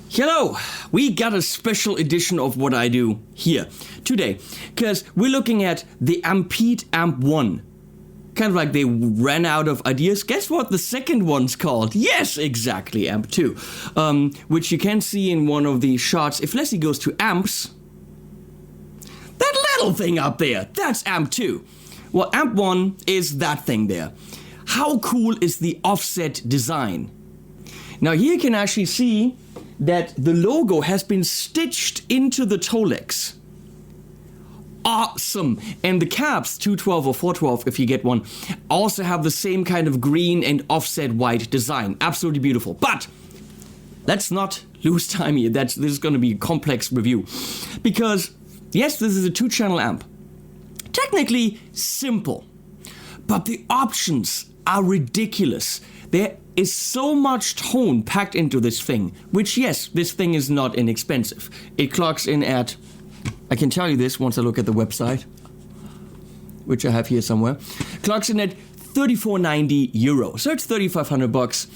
Hello, we got a special edition of what I do here today, because we're looking at the Ampete Amp One. Kind of like they ran out of ideas. Guess what the second one's called? Yes, exactly, Amp 2, which you can see in one of the shots. If Leslie goes to amps, that little thing up there, that's Amp 2. Well, Amp 1 is that thing there. How cool is the offset design? Now here you can actually see that the logo has been stitched into the toe legs. Awesome. And the caps, 212 or 412 if you get one, also have the same kind of green and offset white design. Absolutely beautiful. But let's not lose time here. This is going to be a complex review. Because, yes, this is a 2-channel amp. Technically simple. But the options are ridiculous. There is so much tone packed into this thing. Which, yes, this thing is not inexpensive. It clocks in at... I can tell you this once I look at the website, which I have here somewhere. Clocks in at €34.90, so it's 3,500 bucks.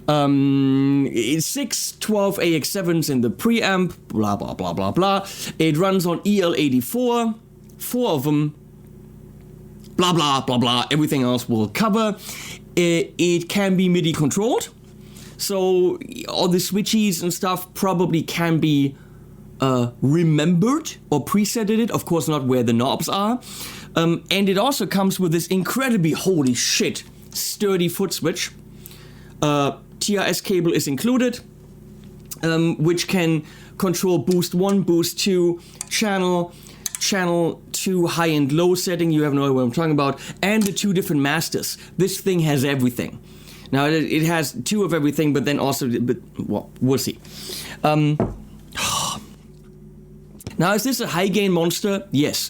6 12 AX7s in the preamp, blah blah blah blah blah. It runs on EL84, 4 of them. Blah blah blah blah. Everything else we'll cover. It can be MIDI controlled, so all the switchies and stuff probably can be remembered or presetted it, of course not where the knobs are. And it also comes with this incredibly, holy shit, sturdy foot switch. TRS cable is included, which can control boost 1, boost 2, channel 2 high and low setting, you have no idea what I'm talking about, and the 2 different masters. This thing has everything. Now it has 2 of everything, but then also, well, we'll see. Now, is this a high gain monster? Yes.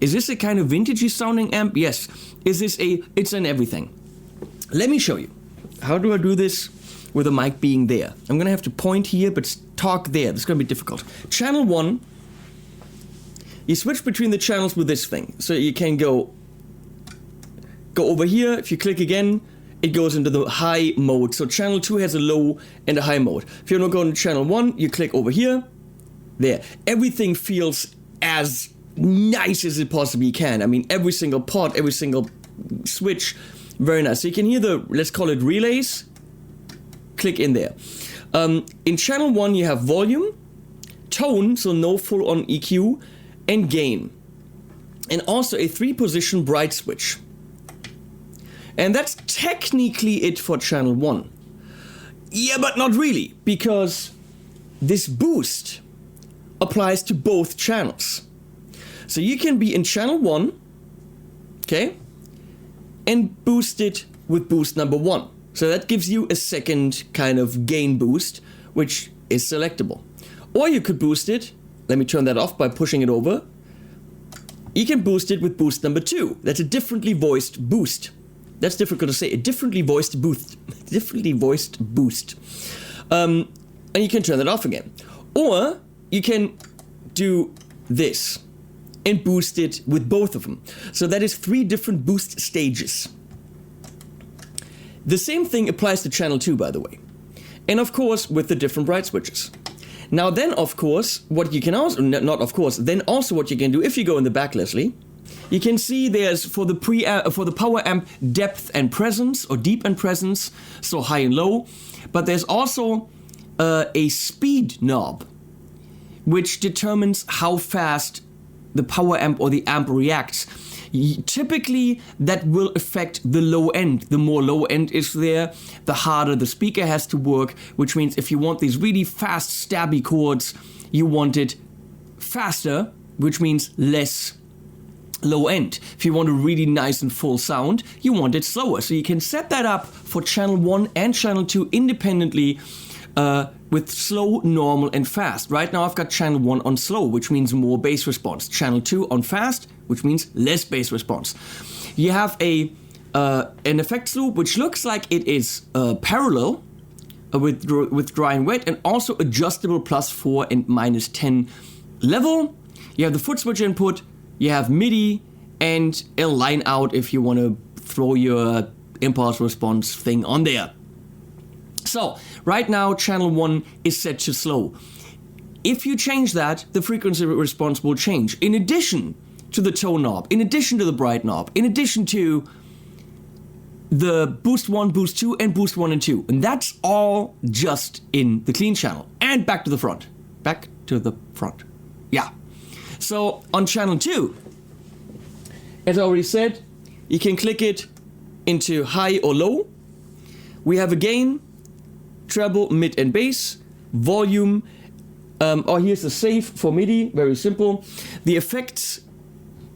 Is this a kind of vintagey sounding amp? Yes. Is this it's an everything. Let me show you. How do I do this with the mic being there? I'm gonna have to point here, but talk there. This is gonna be difficult. Channel 1, you switch between the channels with this thing. So you can go over here. If you click again, it goes into the high mode. So channel 2 has a low and a high mode. If you wanna go into channel 1, you click over here. There. Everything feels as nice as it possibly can. I mean, every single pot, every single switch, very nice. So you can hear the, let's call it relays. Click in there. In channel 1, you have volume, tone, so no full-on EQ, and gain. And also a 3-position bright switch. And that's technically it for channel 1. Yeah, but not really, because this boost applies to both channels. So you can be in channel 1, okay, and boost it with boost number 1. So that gives you a second kind of gain boost, which is selectable. Or you could boost it, let me turn that off by pushing it over. You can boost it with boost number 2. That's a differently voiced boost. That's difficult to say, a differently voiced boost. Differently voiced boost. And you can turn that off again. Or you can do this and boost it with both of them. So that is 3 different boost stages. The same thing applies to channel 2, by the way. And of course, with the different bright switches. Now then, of course, what you can also, not of course, then also what you can do, if you go in the back, Leslie, you can see there's for the power amp depth and presence, or deep and presence, so high and low. But there's also a speed knob, which determines how fast the power amp or the amp reacts. Typically, that will affect the low end. The more low end is there, the harder the speaker has to work, which means if you want these really fast, stabby chords, you want it faster, which means less low end. If you want a really nice and full sound, you want it slower. So you can set that up for channel 1 and channel 2 independently, with slow, normal, and fast. Right now I've got channel 1 on slow, which means more bass response. Channel 2 on fast, which means less bass response. You have an effects loop, which looks like it is parallel with dry and wet, and also adjustable +4 and -10 level. You have the foot switch input, you have MIDI, and a line out if you want to throw your impulse response thing on there. So, right now, channel 1 is set to slow. If you change that, the frequency response will change. In addition to the tone knob, in addition to the bright knob, in addition to the boost 1, boost 2, and boost 1 and 2. And that's all just in the clean channel. And back to the front. Back to the front. Yeah. So, on channel 2, as I already said, you can click it into high or low. We have a gain, treble, mid, and bass, volume. Here's the save for MIDI, very simple. The effects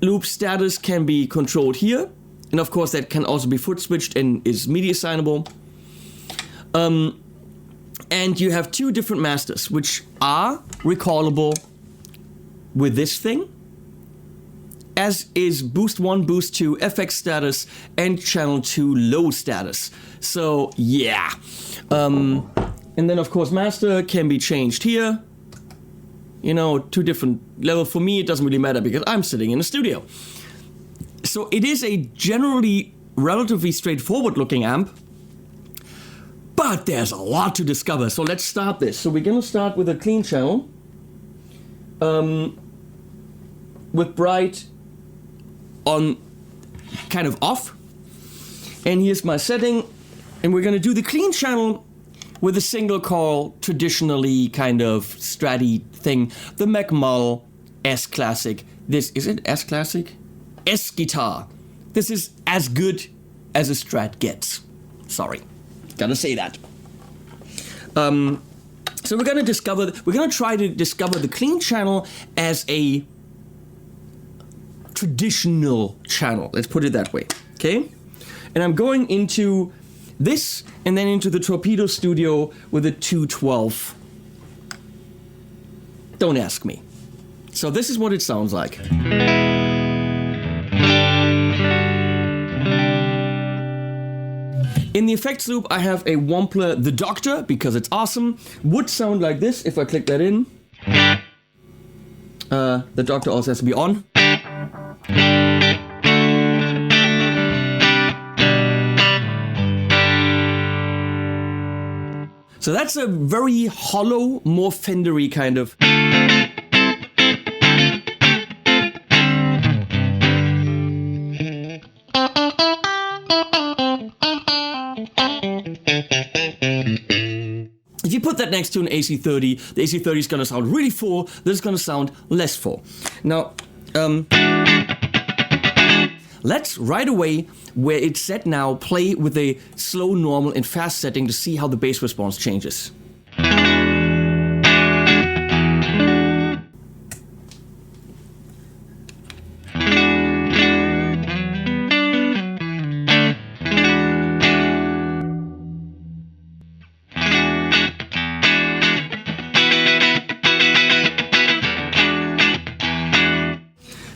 loop status can be controlled here. And of course, that can also be foot switched and is MIDI assignable. And you have 2 different masters, which are recallable with this thing, as is boost 1, boost 2, FX status, and channel 2 low status. So yeah. And then of course master can be changed here. You know, 2 different levels. For me, it doesn't really matter because I'm sitting in a studio. So it is a generally relatively straightforward looking amp, but there's a lot to discover. So let's start this. So we're gonna start with a clean channel, with bright on kind of off. And here's my setting. And we're gonna do the clean channel with a single coil, traditionally kind of Stratty thing, the Macmull S Classic. This, is it S Classic? S guitar. This is as good as a Strat gets. Sorry, gotta say that. So we're gonna try to discover the clean channel as a traditional channel. Let's put it that way, okay? And I'm going into this and then into the Torpedo Studio with a 212. Don't ask me. So this is what it sounds like. In the effects loop, I have a Wampler The Doctor, because it's awesome. Would sound like this if I click that in. The Doctor also has to be on. So that's a very hollow, more Fendery kind of. If you put that next to an AC30, the AC30 is going to sound really full, this is going to sound less full. Now, let's right away, where it's set now, play with a slow, normal, and fast setting to see how the bass response changes.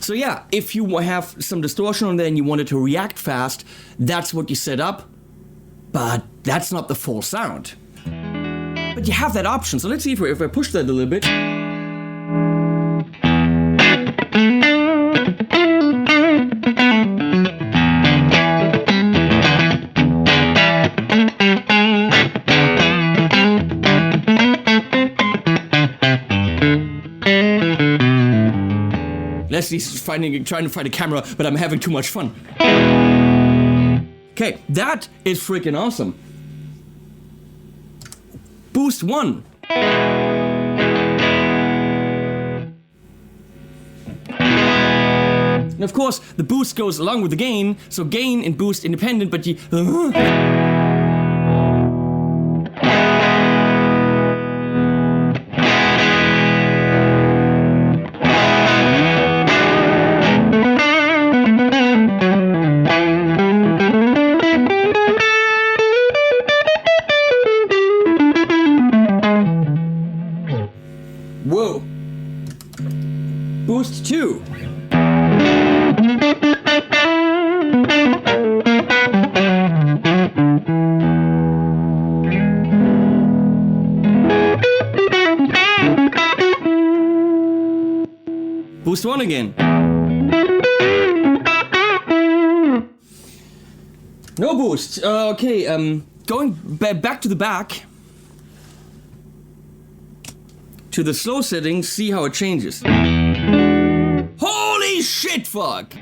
So yeah, if you have some distortion on there and you want it to react fast, that's what you set up, but that's not the full sound. But you have that option, so let's see if I push that a little bit. Leslie's trying to find a camera, but I'm having too much fun. Okay, that is freaking awesome. Boost 1. And of course, the boost goes along with the gain, so gain and boost independent, but you... Whoa. Boost 2. Boost 1 again. No boost. Okay, going back to the back, to the slow settings, see how it changes. Holy shit, fuck!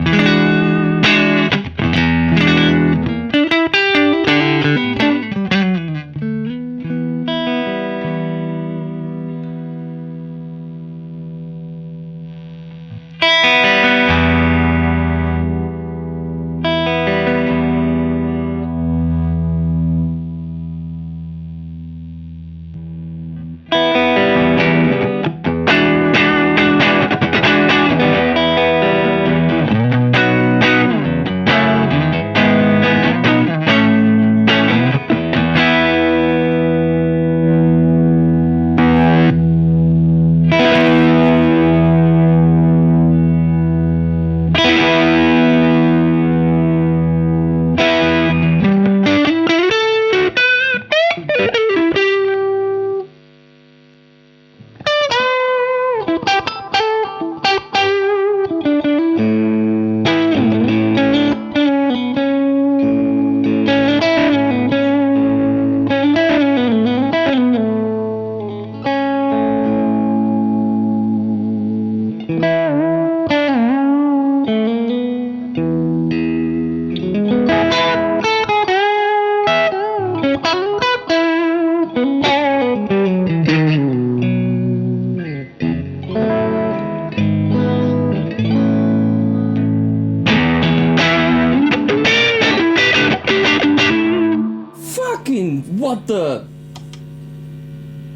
What the?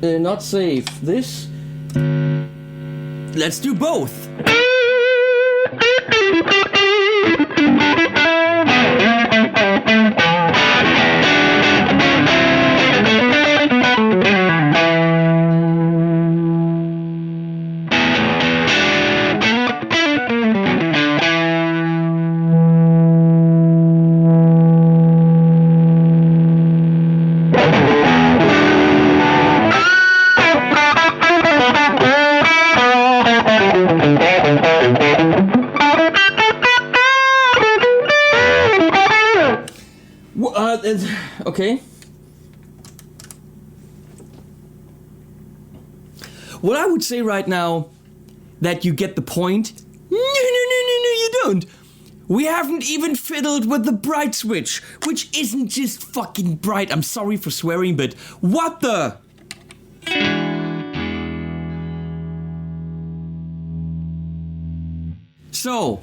Not safe. This? Let's do both. Okay. What I would say right now, that you get the point. No, you don't. We haven't even fiddled with the bright switch, which isn't just fucking bright. I'm sorry for swearing, but what the? So.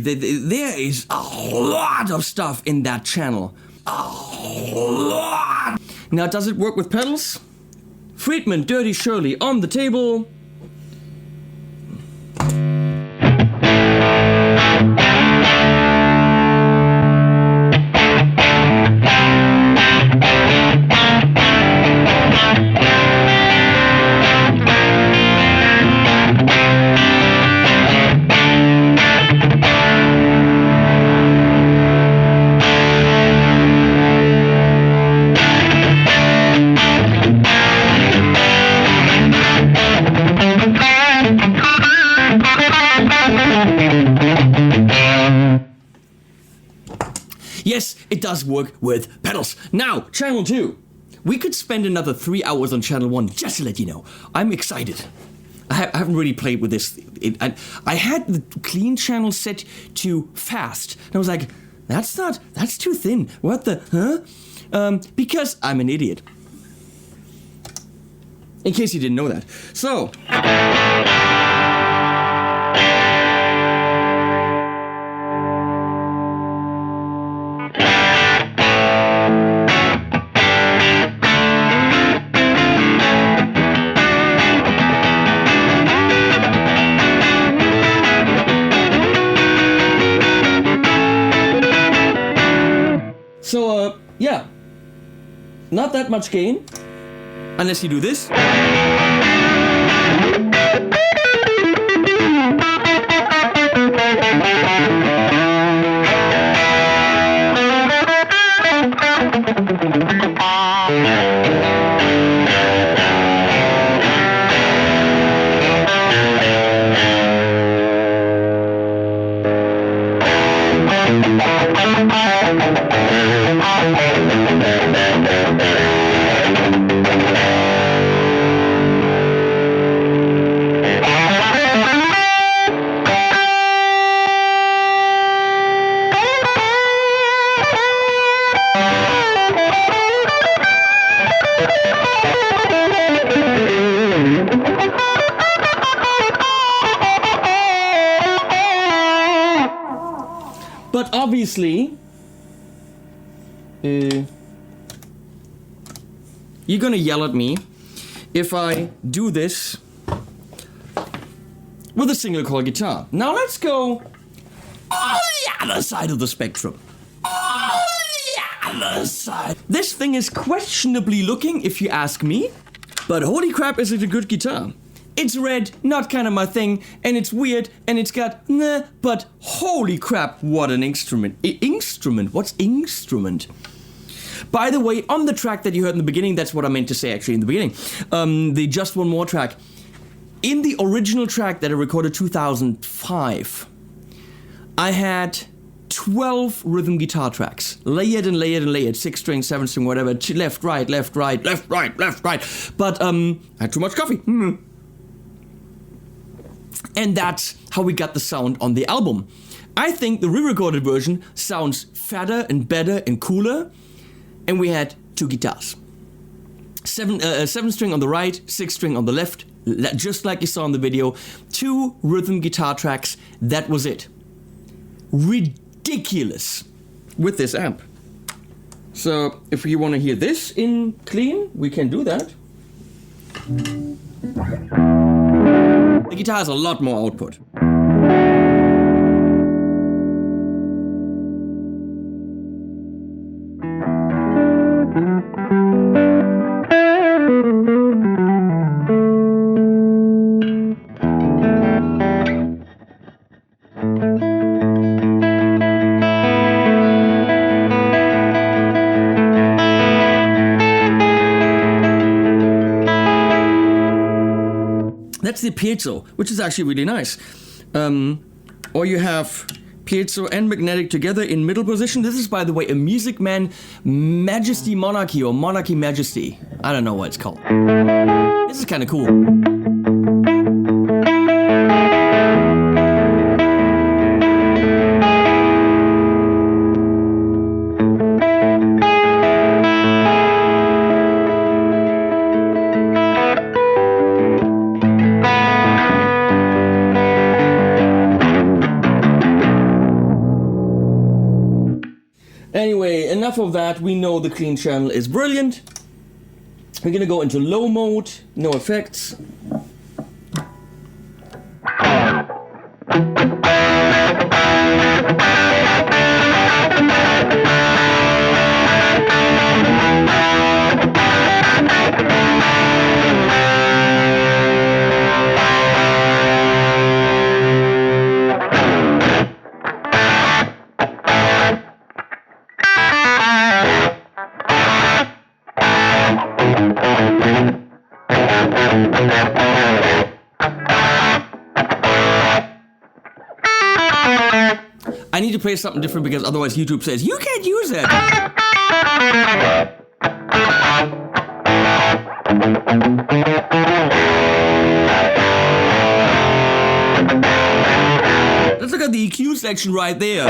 There is a lot of stuff in that channel. A lot. Now, does it work with pedals? Friedman, Dirty Shirley on the table. Yes, it does work with pedals. Now, channel 2. We could spend another 3 hours on channel 1, just to let you know. I'm excited. I haven't really played with this. I had the clean channel set to fast. And I was like, that's too thin. What the, huh? Because I'm an idiot. In case you didn't know that. So. Yeah, not that much gain, unless you do this. But obviously, you're gonna yell at me if I do this with a single coil guitar. Now let's go on the other side of the spectrum. On the other side. This thing is questionably looking, if you ask me, but holy crap, is it a good guitar. It's red, not kind of my thing, and it's weird, and it's got nah, but holy crap, what an instrument. Instrument? What's instrument? By the way, on the track that you heard in the beginning, that's what I meant to say actually in the beginning, the Just One More track, in the original track that I recorded 2005, I had 12 rhythm guitar tracks, layered and layered and layered, 6 string, 7 string, whatever, left, right, left, right, left, right, left, right, but I had too much coffee. And that's how we got the sound on the album. I think the re-recorded version sounds fatter and better and cooler. And we had 2 guitars. 7 string on the right, 6 string on the left, just like you saw in the video. 2 rhythm guitar tracks, that was it. Ridiculous with this amp. So if you want to hear this in clean, we can do that. The guitar has a lot more output. That's the piezo, which is actually really nice. Or you have piezo and magnetic together in middle position. This is, by the way, a Music Man Majesty Monarchy or Monarchy Majesty. I don't know what it's called. This is kind of cool. Anyway, enough of that. We know the clean channel is brilliant. We're gonna go into low mode, no effects. I need to play something different because otherwise YouTube says, you can't use it. Let's look at the EQ section right there.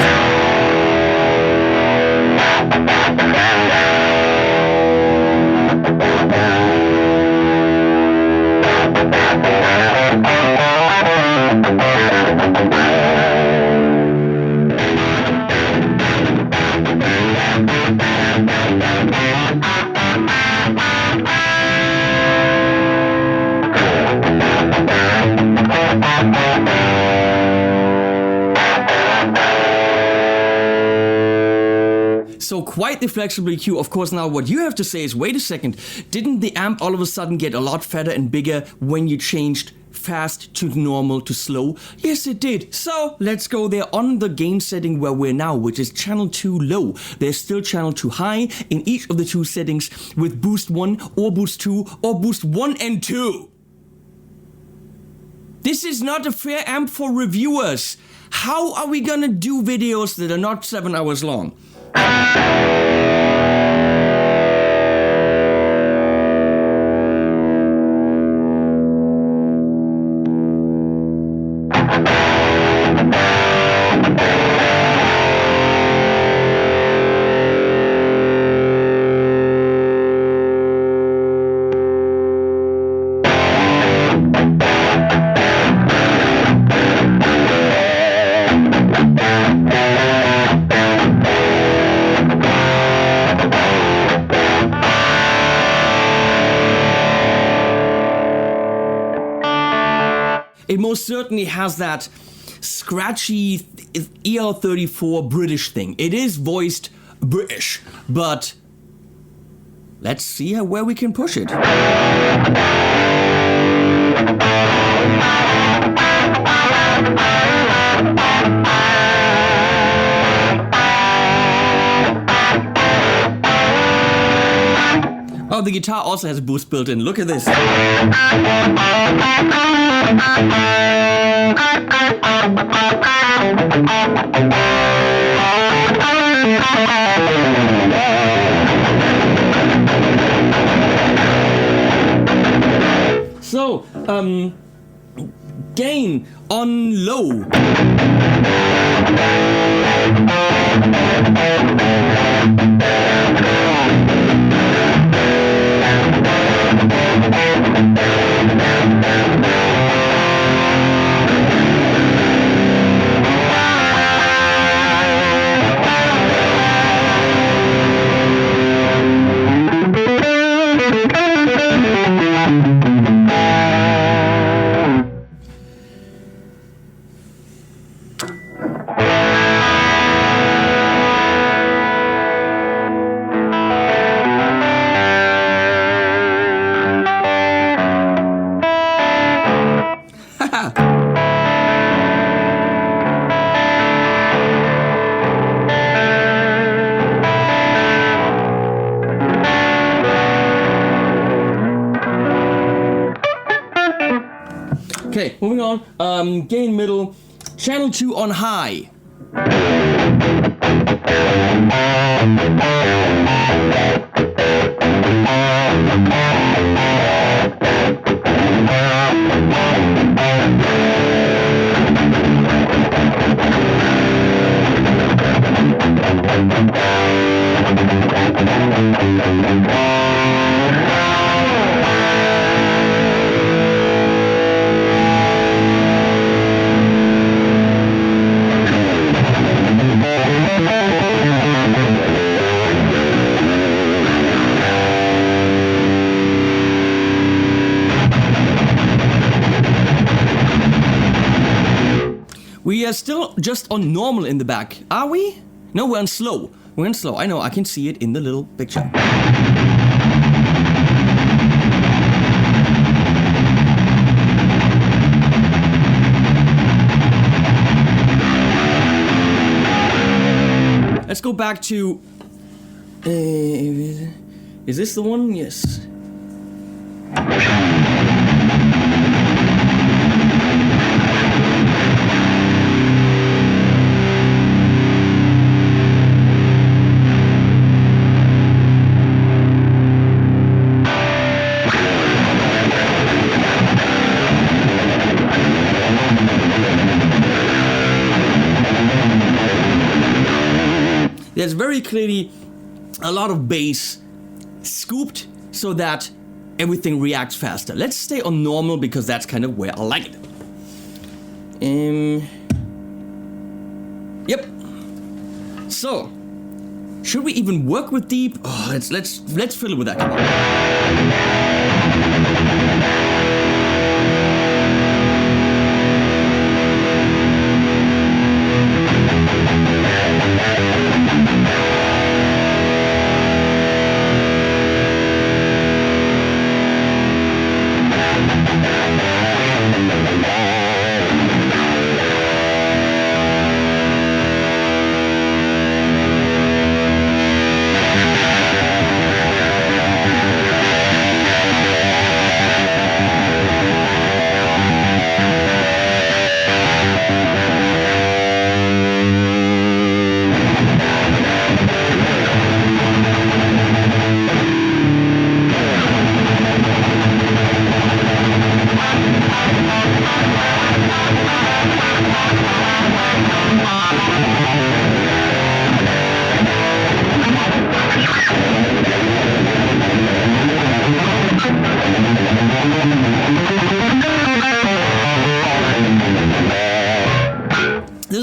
So quite the flexible EQ. Of course, now what you have to say is, wait a second, didn't the amp all of a sudden get a lot fatter and bigger when you changed fast to normal to slow? Yes, it did. So let's go there on the gain setting where we're now, which is channel 2 low. There's still channel 2 high in each of the two settings with boost 1 or boost 2 or boost 1 and 2. This is not a fair amp for reviewers. How are we gonna do videos that are not 7 hours long? It most certainly has that scratchy EL34 British thing. It is voiced British, but let's see where we can push it. Oh, the guitar also has a boost built in. Look at this. So, gain on low. Okay, moving on. Gain middle, channel 2 on high. We are still just on normal in the back, are we? No, we're on slow. We're on slow. I know, I can see it in the little picture. Let's go back to... is this the one? Yes. there's very clearly a lot of bass scooped so that everything reacts faster. Let's stay on normal because that's kind of where I like it. Yep. So, should we even work with deep? Oh, let's fill it with that. Come on.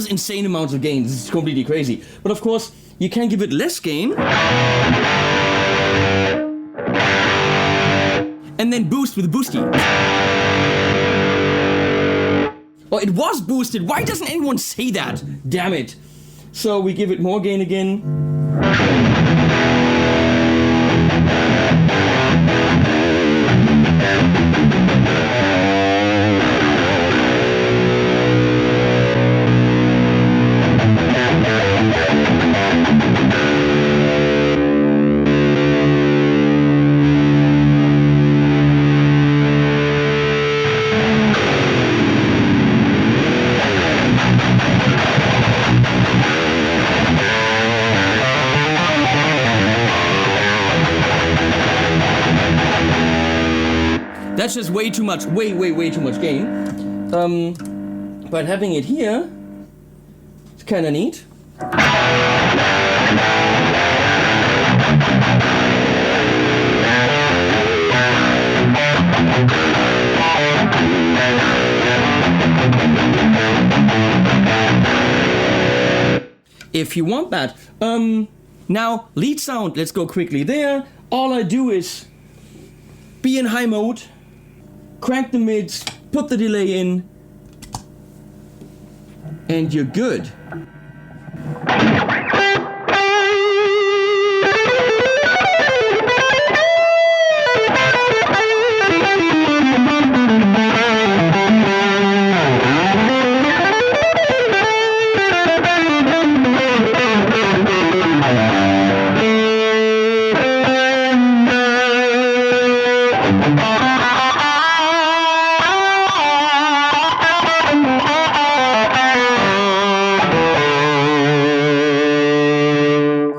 Insane amounts of gain. This is completely crazy. But of course, you can give it less gain. And then boost with boosty. Oh, it was boosted. Why doesn't anyone say that? Damn it. So we give it more gain again. That's just way too much, way too much gain. But having it here, it's kind of neat. If you want that. Now, lead sound, let's go quickly there. All I do is be in high mode, crank the mids, put the delay in, and you're good.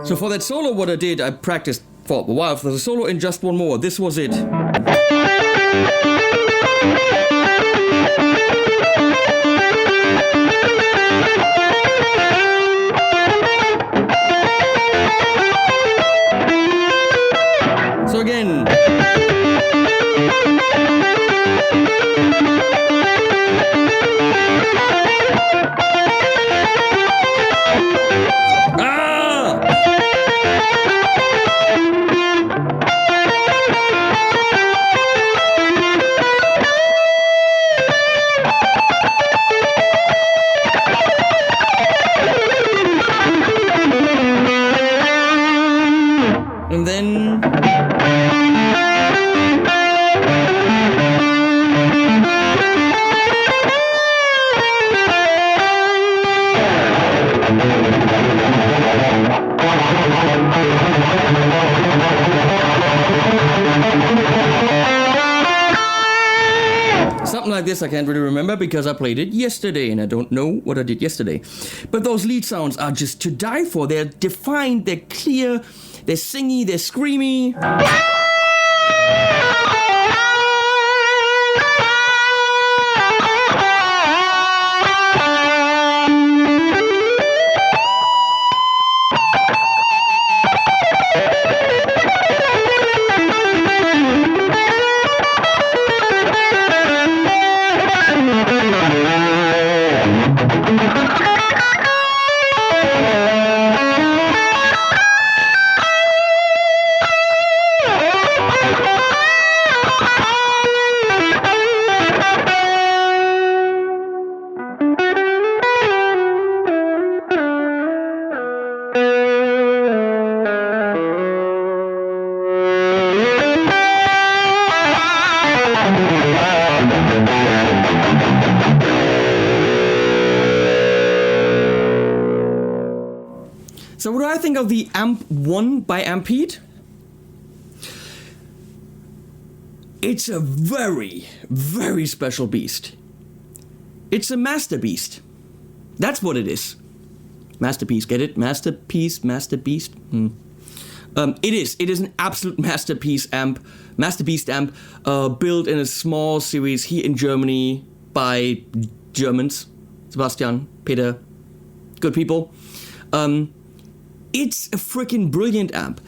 So for that solo, what I did, I practiced for a while for the solo and just one more. This was it. So again. And then something like this. I can't really remember because I played it yesterday and I don't know what I did yesterday. But those lead sounds are just to die for. They're defined, they're clear, they're singy, they're screamy. So what do I think of the Amp One by Ampete? It's a very, very special beast. It's a MasterBeast. That's what it is. Masterpiece, get it? Masterpiece, MasterBeast? It is an absolute masterpiece amp, MasterBeast amp, built in a small series here in Germany by Germans. Sebastian, Peter, good people. It's a freaking brilliant amp.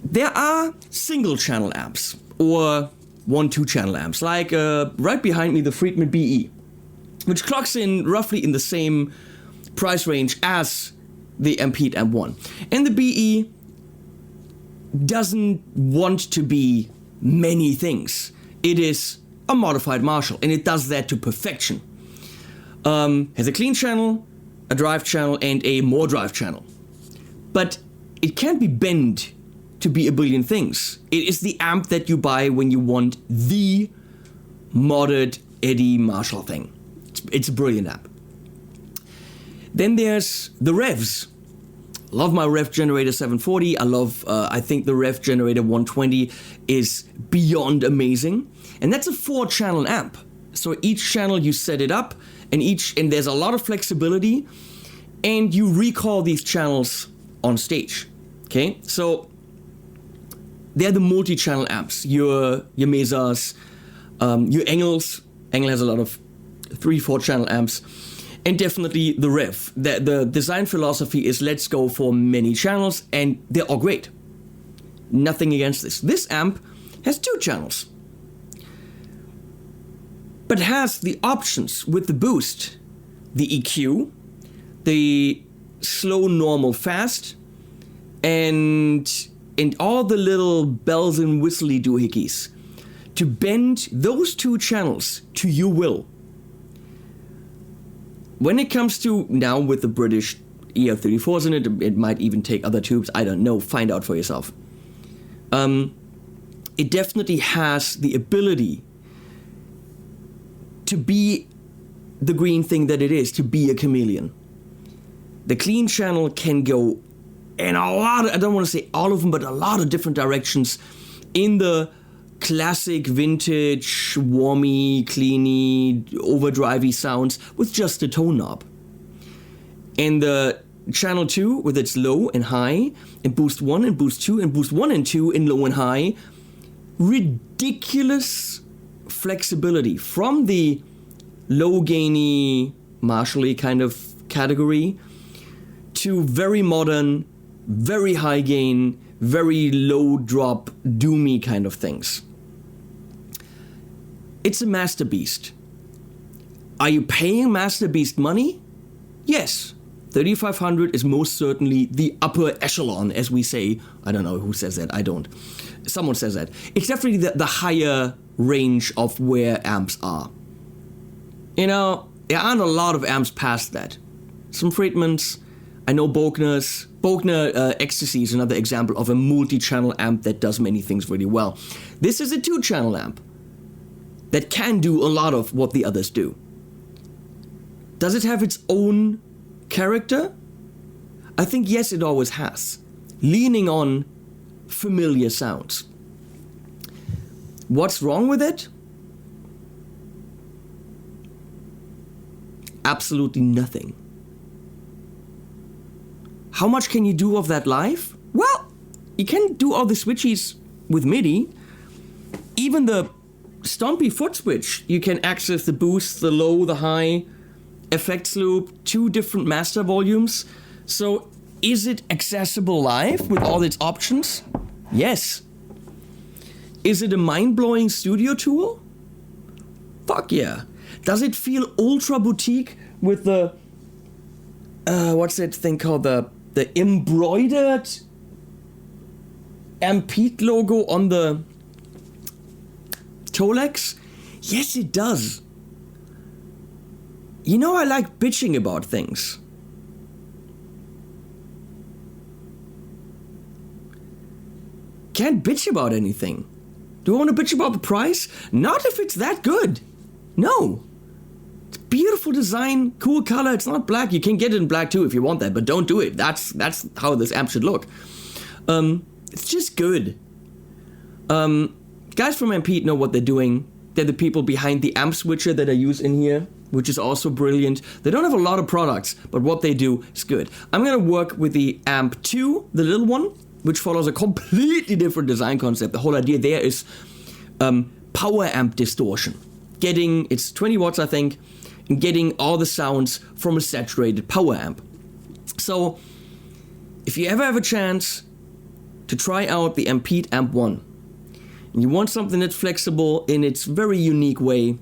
There are single channel amps or 1-2 channel amps, like right behind me the Friedman BE, which clocks in roughly in the same price range as the Ampete Amp One. And the BE doesn't want to be many things. It is a modified Marshall, and it does that to perfection. Has a clean channel, a drive channel, and a more drive channel. But it can't be bent to be a billion things. It is the amp that you buy when you want the modded Eddie Marshall thing. It's a brilliant amp. Then there's the Revs. Love my Rev Generator 740. I think the Rev Generator 120 is beyond amazing. And that's a 4-channel amp. So each channel you set it up, and there's a lot of flexibility, and you recall these channels on stage. Okay? So they're the multi-channel amps. Your Mesas, your Engels. Engel has a lot of 3-4 channel amps. And definitely the Rev. The design philosophy is let's go for many channels, and they're all great. Nothing against this. This amp has 2 channels, but has the options with the boost, the EQ, the slow, normal, fast, and all the little bells and whistly doohickeys to bend those 2 channels to your will. When it comes to now with the British EF34s in it, it might even take other tubes. I don't know. Find out for yourself. It definitely has the ability to be the green thing that it is, to be a chameleon. The clean channel can go in a lot of, I don't want to say all of them, but a lot of different directions in the classic vintage warmy, cleany, overdrivey sounds with just a tone knob. And the channel 2 with its low and high, and boost 1 and boost 2 and boost 1 and 2 in low and high, ridiculous flexibility from the low gainy Marshall-y kind of category to very modern, very high gain, very low drop, doomy kind of things. It's a MasterBeast. Are you paying MasterBeast money? Yes. 3,500 is most certainly the upper echelon, as we say. I don't know who says that. I don't. Someone says that. It's definitely the higher range of where amps are. You know, there aren't a lot of amps past that. Some Friedmans, I know Bogner's. Bogner Ecstasy is another example of a multi-channel amp that does many things really well. This is a 2-channel amp that can do a lot of what the others do. Does it have its own character? I think yes, it always has. Leaning on familiar sounds. What's wrong with it? Absolutely nothing. How much can you do of that live? Well, you can do all the switchies with MIDI. Even the Stompy foot switch, you can access the boost, the low, the high, effects loop, 2 different master volumes. So is it accessible live with all its options? Yes. Is it a mind-blowing studio tool? Fuck yeah. Does it feel ultra boutique with the what's that thing called, the embroidered Ampete logo on the Tolex? Yes, it does. You know, I like bitching about things. Can't bitch about anything. Do I want to bitch about the price? Not if it's that good. No. It's beautiful design, cool color. It's not black. You can get it in black too if you want that, but don't do it. That's how this amp should look. It's just good. Guys from Ampete know what they're doing. They're the people behind the amp switcher that I use in here, which is also brilliant. They don't have a lot of products, but what they do is good. I'm gonna work with the Amp 2, the little one, which follows a completely different design concept. The whole idea there is power amp distortion. It's 20 watts, I think, and getting all the sounds from a saturated power amp. So, if you ever have a chance to try out the Ampete Amp One, and you want something that's flexible in its very unique way,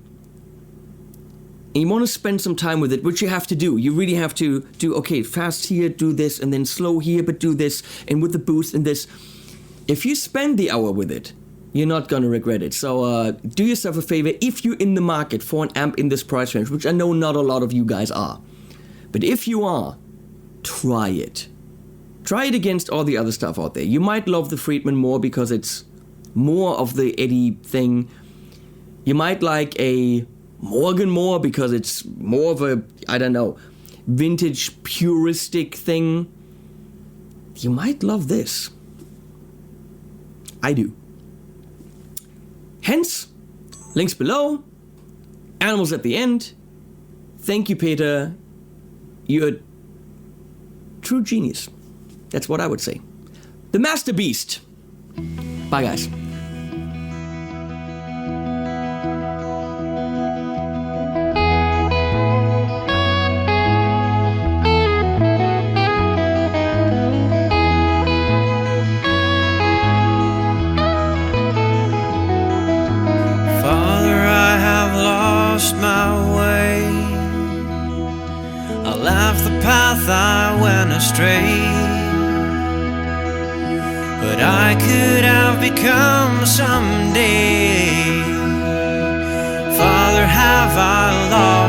and you want to spend some time with it, which you have to do. You really have to do, okay, fast here, do this, and then slow here, but do this, and with the boost and this. If you spend the hour with it, you're not gonna regret it. So do yourself a favor if you're in the market for an amp in this price range, which I know not a lot of you guys are. But if you are, try it. Try it against all the other stuff out there. You might love the Friedman more because it's more of the Eddie thing. You might like a Morgan more because it's more of a, I don't know, vintage puristic thing. You might love this. I do. Hence, links below, animals at the end. Thank you, Peter. You're a true genius. That's what I would say. The MasterBeast. Bye, guys. My way, I left the path I went astray, but I could have become someday. Father, have I lost